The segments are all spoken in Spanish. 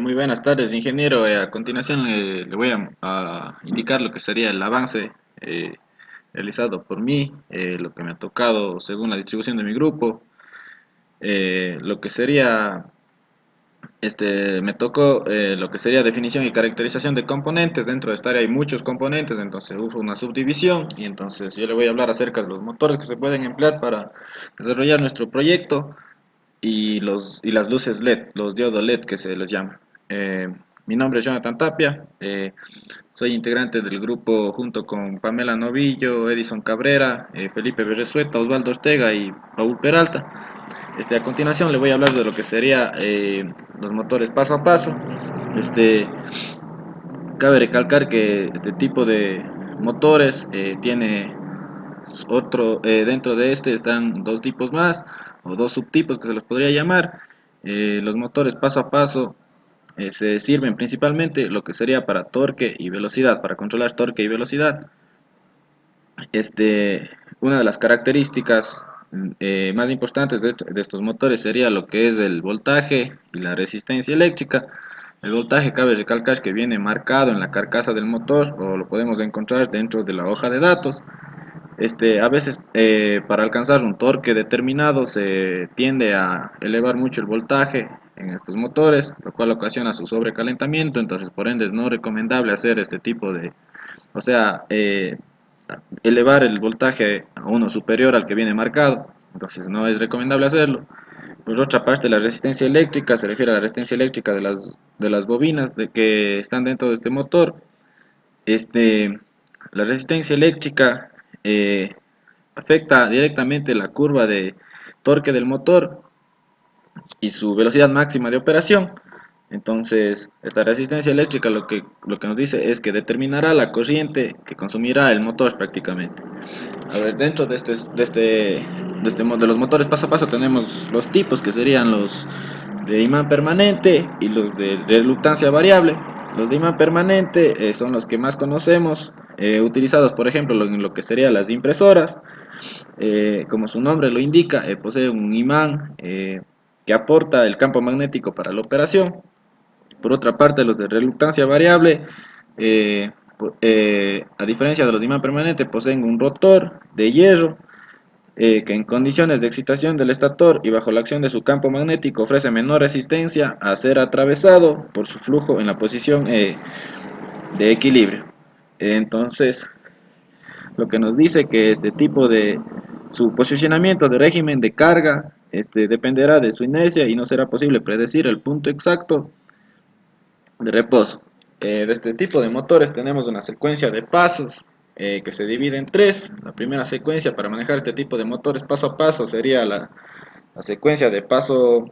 Muy buenas tardes, ingeniero. A continuación le voy a indicar lo que sería el avance realizado por mí, lo que me ha tocado según la distribución de mi grupo, lo que sería, me tocó lo que sería definición y caracterización de componentes. Dentro de esta área hay muchos componentes, entonces hubo una subdivisión y entonces yo le voy a hablar acerca de los motores que se pueden emplear para desarrollar nuestro proyecto y las luces LED, los diodos LED que se les llama. Eh, Mi nombre es Jonathan Tapia, soy integrante del grupo junto con Pamela Novillo, Edison Cabrera, Felipe Berresueta, Osvaldo Ortega y Raúl Peralta. A continuación le voy a hablar de lo que sería los motores paso a paso. Este, Cabe recalcar que este tipo de motores tiene dentro de este están dos tipos más o dos subtipos que se los podría llamar. Los motores paso a paso se sirven principalmente lo que sería para torque y velocidad, para controlar torque y velocidad. Este, una de las características más importantes de estos motores sería lo que es el voltaje y la resistencia eléctrica. El voltaje cabe recalcar que viene marcado en la carcasa del motor o lo podemos encontrar dentro de la hoja de datos. A veces para alcanzar un torque determinado se tiende a elevar mucho el voltaje en estos motores, lo cual ocasiona su sobrecalentamiento. Entonces por ende es no recomendable hacer este tipo de, o sea, elevar el voltaje a uno superior al que viene marcado. Entonces no es recomendable hacerlo. Por otra parte, la resistencia eléctrica se refiere a la resistencia eléctrica de las bobinas que están dentro de este motor. Este, la resistencia eléctrica eh, afecta directamente la curva de torque del motor y su velocidad máxima de operación. Entonces, esta resistencia eléctrica lo que nos dice es que determinará la corriente que consumirá el motor prácticamente. A ver, dentro de los motores paso a paso tenemos los tipos que serían los de imán permanente y los de reluctancia variable. Los de imán permanente son los que más conocemos, utilizados por ejemplo en lo que serían las impresoras. Como su nombre lo indica, posee un imán que aporta el campo magnético para la operación. Por otra parte, los de reluctancia variable, a diferencia de los de imán permanente, poseen un rotor de hierro que en condiciones de excitación del estator y bajo la acción de su campo magnético ofrece menor resistencia a ser atravesado por su flujo en la posición de equilibrio. Entonces, lo que nos dice que este tipo de su posicionamiento de régimen de carga dependerá de su inercia y no será posible predecir el punto exacto de reposo. De este tipo de motores tenemos una secuencia de pasos que se divide en tres. La primera secuencia para manejar este tipo de motores paso a paso sería la secuencia de paso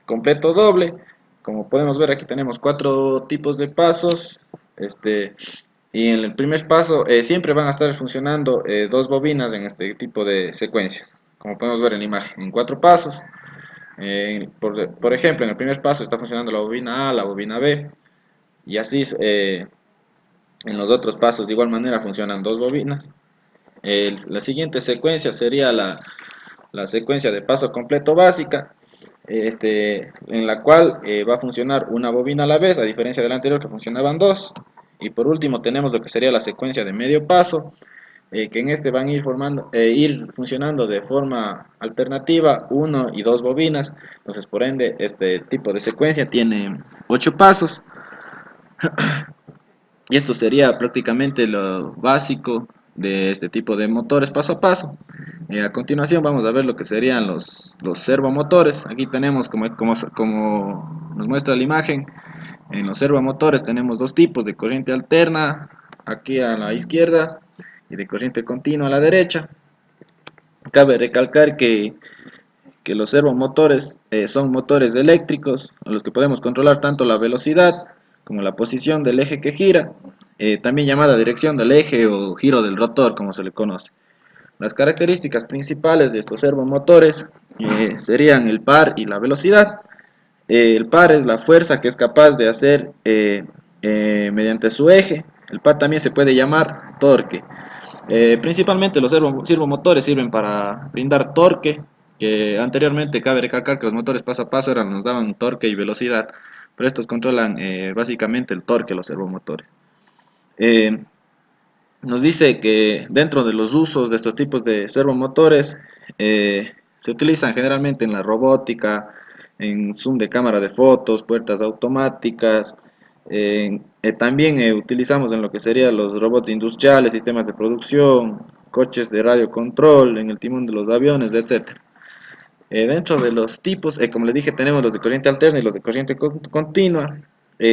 completo doble. Como podemos ver, aquí tenemos cuatro tipos de pasos. Y en el primer paso siempre van a estar funcionando dos bobinas en este tipo de secuencia, como podemos ver en la imagen, en cuatro pasos. Por ejemplo, en el primer paso está funcionando la bobina A, la bobina B, y así en los otros pasos de igual manera funcionan dos bobinas. La siguiente secuencia sería la secuencia de paso completo básica, en la cual va a funcionar una bobina a la vez, a diferencia de la anterior que funcionaban dos. Y por último tenemos lo que sería la secuencia de medio paso, que en este van a ir funcionando de forma alternativa uno y dos bobinas. Entonces por ende este tipo de secuencia tiene 8 pasos. Y esto sería prácticamente lo básico de este tipo de motores paso a paso. A continuación vamos a ver lo que serían los servomotores. Aquí tenemos, como nos muestra la imagen, en los servomotores tenemos dos tipos: de corriente alterna aquí a la izquierda y de corriente continua a la derecha. Cabe recalcar que los servomotores son motores eléctricos a los que podemos controlar tanto la velocidad como la posición del eje que gira, también llamada dirección del eje o giro del rotor, como se le conoce. Las características principales de estos servomotores serían el par y la velocidad. El par es la fuerza que es capaz de hacer mediante su eje. El par también se puede llamar torque. Principalmente los servomotores sirven para brindar torque, que anteriormente cabe recalcar que los motores paso a paso nos daban torque y velocidad. pero estos controlan básicamente el torque de los servomotores. Eh, Nos dice que dentro de los usos de estos tipos de servomotores se utilizan generalmente en la robótica, en zoom de cámara de fotos, puertas automáticas, también utilizamos en lo que serían los robots industriales, sistemas de producción, coches de radio control, en el timón de los aviones, etc. Dentro de los tipos, como les dije, tenemos los de corriente alterna y los de corriente continua.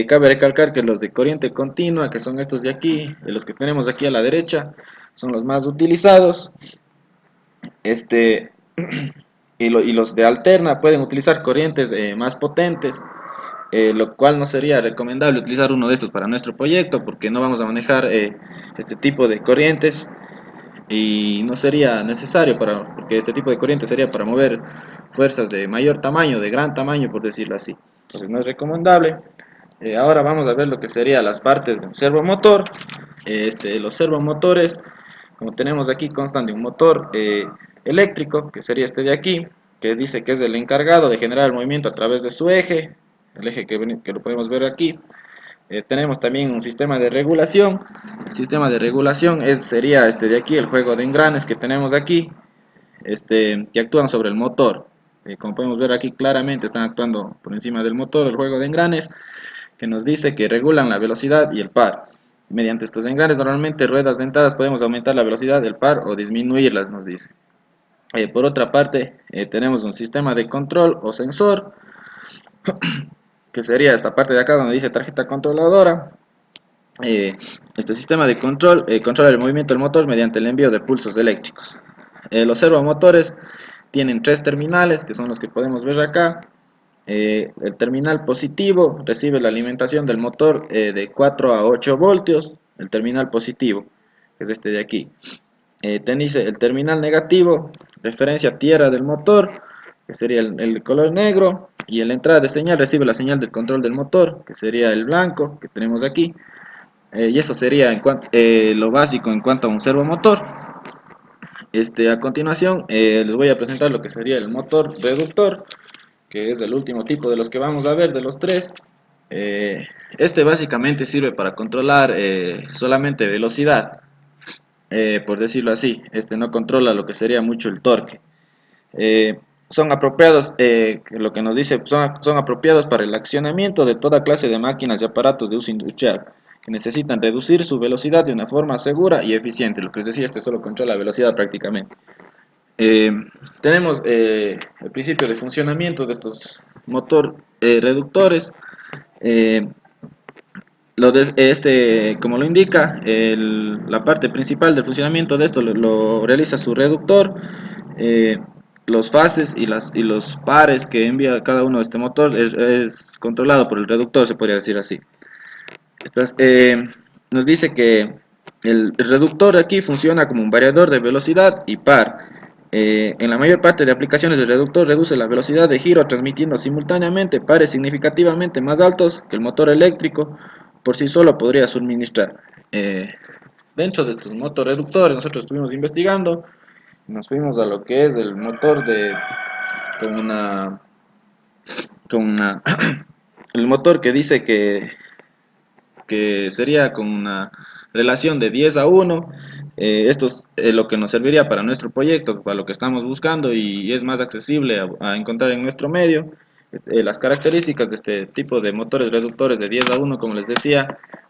Cabe recalcar que los de corriente continua, que son estos de aquí, los que tenemos aquí a la derecha, son los más utilizados. Este, y los de alterna pueden utilizar corrientes más potentes, lo cual no sería recomendable utilizar uno de estos para nuestro proyecto, porque no vamos a manejar este tipo de corrientes y no sería necesario porque este tipo de corriente sería para mover fuerzas de mayor tamaño, de gran tamaño, por decirlo así. Entonces no es recomendable. Ahora vamos a ver lo que serían las partes de un servomotor. Los servomotores, como tenemos aquí, constan de un motor eléctrico, que sería este de aquí, que dice que es el encargado de generar el movimiento a través de su eje, el eje que lo podemos ver aquí. Tenemos también un sistema de regulación. El sistema de regulación sería este de aquí, el juego de engranes que tenemos aquí, que actúan sobre el motor. Como podemos ver aquí claramente están actuando por encima del motor, el juego de engranes, que nos dice que regulan la velocidad y el par. Mediante estos engranes, normalmente ruedas dentadas, podemos aumentar la velocidad del par o disminuirlas, nos dice. Por otra parte, tenemos un sistema de control o sensor, que sería esta parte de acá donde dice tarjeta controladora. Este sistema de control controla el movimiento del motor mediante el envío de pulsos eléctricos. Los servomotores tienen tres terminales, que son los que podemos ver acá. El terminal positivo recibe la alimentación del motor de 4 a 8 voltios. El terminal positivo, que es este de aquí. Dice el terminal negativo, referencia tierra del motor, que sería el color negro. Y en la entrada de señal recibe la señal del control del motor, que sería el blanco, que tenemos aquí. Y eso sería lo básico en cuanto a un servomotor. A continuación les voy a presentar lo que sería el motor reductor, que es el último tipo de los que vamos a ver, de los tres. Básicamente sirve para controlar solamente velocidad, por decirlo así. No controla lo que sería mucho el torque. Son apropiados, lo que nos dice, son apropiados para el accionamiento de toda clase de máquinas y aparatos de uso industrial que necesitan reducir su velocidad de una forma segura y eficiente. Lo que les decía, solo controla la velocidad prácticamente. Tenemos el principio de funcionamiento de estos motor reductores. Eh, como lo indica, la parte principal del funcionamiento de esto lo realiza su reductor. Eh, los fases y los pares que envía cada uno de este motor es controlado por el reductor, se podría decir así. Nos dice que el reductor aquí funciona como un variador de velocidad y par. En la mayor parte de aplicaciones el reductor reduce la velocidad de giro transmitiendo simultáneamente pares significativamente más altos que el motor eléctrico por sí solo podría suministrar. Dentro de estos motorreductores nosotros estuvimos investigando, nos fuimos a lo que es el motor con una, el motor que dice que sería con una relación de 10 a 1. Esto es lo que nos serviría para nuestro proyecto, para lo que estamos buscando y es más accesible a encontrar en nuestro medio. Las características de este tipo de motores reductores de 10 a 1, como les decía,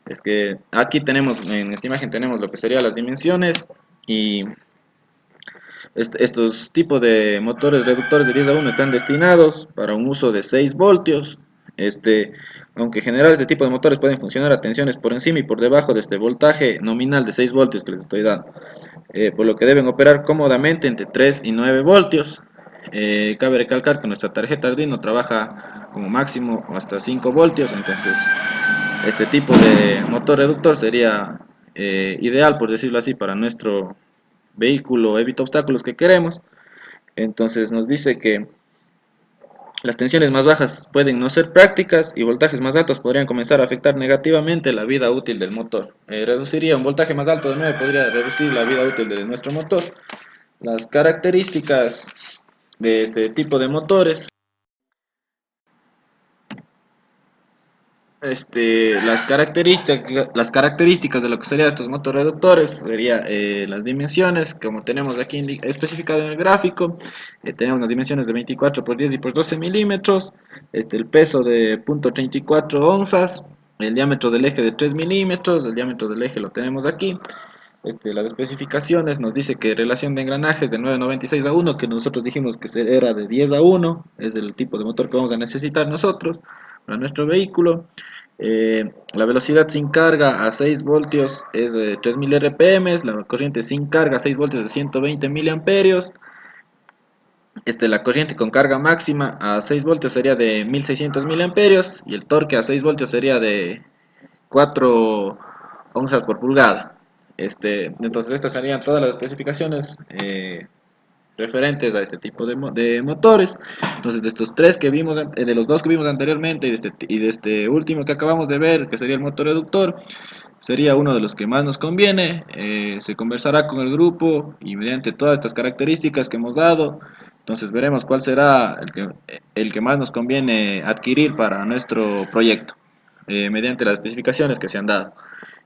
es que aquí tenemos, en esta imagen tenemos lo que serían las dimensiones y estos tipos de motores reductores de 10 a 1 están destinados para un uso de 6 voltios. Aunque en general este tipo de motores pueden funcionar a tensiones por encima y por debajo de este voltaje nominal de 6 voltios que les estoy dando, por lo que deben operar cómodamente entre 3 y 9 voltios. Cabe recalcar que nuestra tarjeta Arduino trabaja como máximo hasta 5 voltios, entonces este tipo de motor reductor sería ideal, por decirlo así, para nuestro vehículo evita obstáculos que queremos. Entonces nos dice que las tensiones más bajas pueden no ser prácticas y voltajes más altos podrían comenzar a afectar negativamente la vida útil del motor. Reduciría un voltaje más alto de 9, podría reducir la vida útil de nuestro motor. Las características de este tipo de motores Las características de lo que serían estos motorreductores sería las dimensiones, como tenemos aquí especificado en el gráfico. Tenemos las dimensiones de 24 por 10 y por 12 milímetros, el peso de 0.34 onzas, el diámetro del eje de 3 milímetros, el diámetro del eje lo tenemos aquí. Las especificaciones nos dice que relación de engranajes de 9,96 a 1, que nosotros dijimos que era de 10 a 1, es el tipo de motor que vamos a necesitar nosotros para nuestro vehículo. La velocidad sin carga a 6 voltios es de 3000 RPM, la corriente sin carga a 6 voltios de 120 miliamperios. La corriente con carga máxima a 6 voltios sería de 1600 miliamperios y el torque a 6 voltios sería de 4 onzas por pulgada. Entonces estas serían todas las especificaciones referentes a este tipo de motores. Entonces de estos tres que vimos, de los dos que vimos anteriormente y de este último que acabamos de ver, que sería el motor reductor, sería uno de los que más nos conviene. Se conversará con el grupo y mediante todas estas características que hemos dado, entonces veremos cuál será el que más nos conviene adquirir para nuestro proyecto, mediante las especificaciones que se han dado.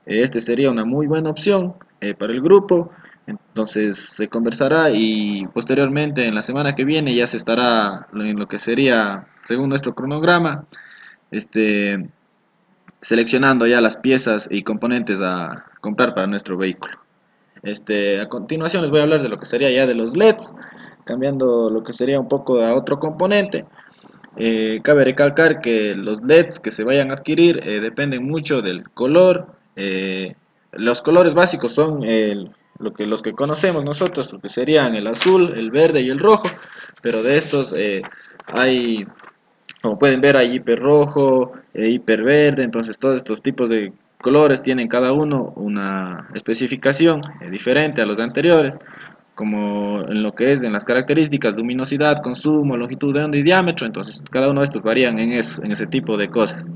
Este sería una muy buena opción para el grupo. Entonces se conversará y posteriormente en la semana que viene ya se estará en lo que sería, según nuestro cronograma, seleccionando ya las piezas y componentes a comprar para nuestro vehículo. A continuación les voy a hablar de lo que sería ya de los LEDs, cambiando lo que sería un poco a otro componente. Cabe recalcar que los LEDs que se vayan a adquirir dependen mucho del color. Los colores básicos son los que conocemos nosotros, lo que serían el azul, el verde y el rojo, pero de estos hay, como pueden ver, hay hiper rojo, hiper verde. Entonces todos estos tipos de colores tienen cada uno una especificación diferente a los anteriores, como en lo que es en las características, luminosidad, consumo, longitud de onda y diámetro. Entonces cada uno de estos varían en ese tipo de cosas.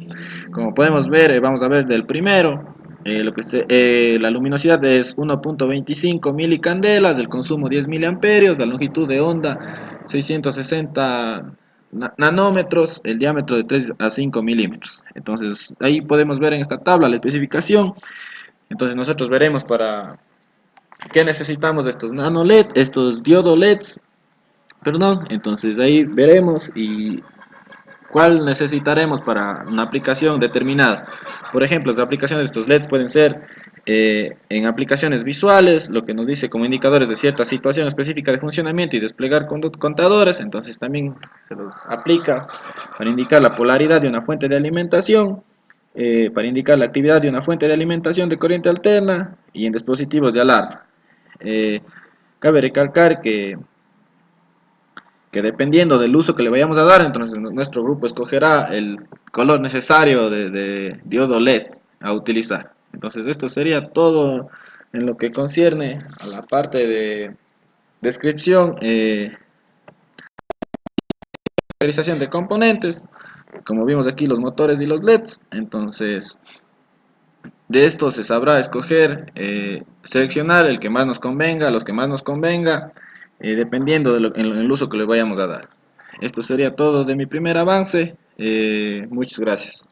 Como podemos ver, vamos a ver del primero. La luminosidad es 1.25 milicandelas, el consumo 10 miliamperios, la longitud de onda 660 nanómetros, el diámetro de 3 a 5 milímetros. Entonces ahí podemos ver en esta tabla la especificación. Entonces nosotros veremos para qué necesitamos de estos nano LED, estos diodo LEDs, perdón. Entonces ahí veremos y cuál necesitaremos para una aplicación determinada. Por ejemplo, las aplicaciones de estos LEDs pueden ser en aplicaciones visuales, lo que nos dice como indicadores de cierta situación específica de funcionamiento y desplegar contadores. Entonces también se los aplica para indicar la polaridad de una fuente de alimentación, para indicar la actividad de una fuente de alimentación de corriente alterna y en dispositivos de alarma. Eh, Cabe recalcar que dependiendo del uso que le vayamos a dar, entonces nuestro grupo escogerá el color necesario de diodo LED a utilizar. Entonces esto sería todo en lo que concierne a la parte de descripción, caracterización de componentes. Como vimos aquí, los motores y los LEDs. Entonces de esto se sabrá escoger, seleccionar el que más nos convenga, los que más nos convenga, dependiendo en el uso que le vayamos a dar. Esto sería todo de mi primer avance. Muchas gracias.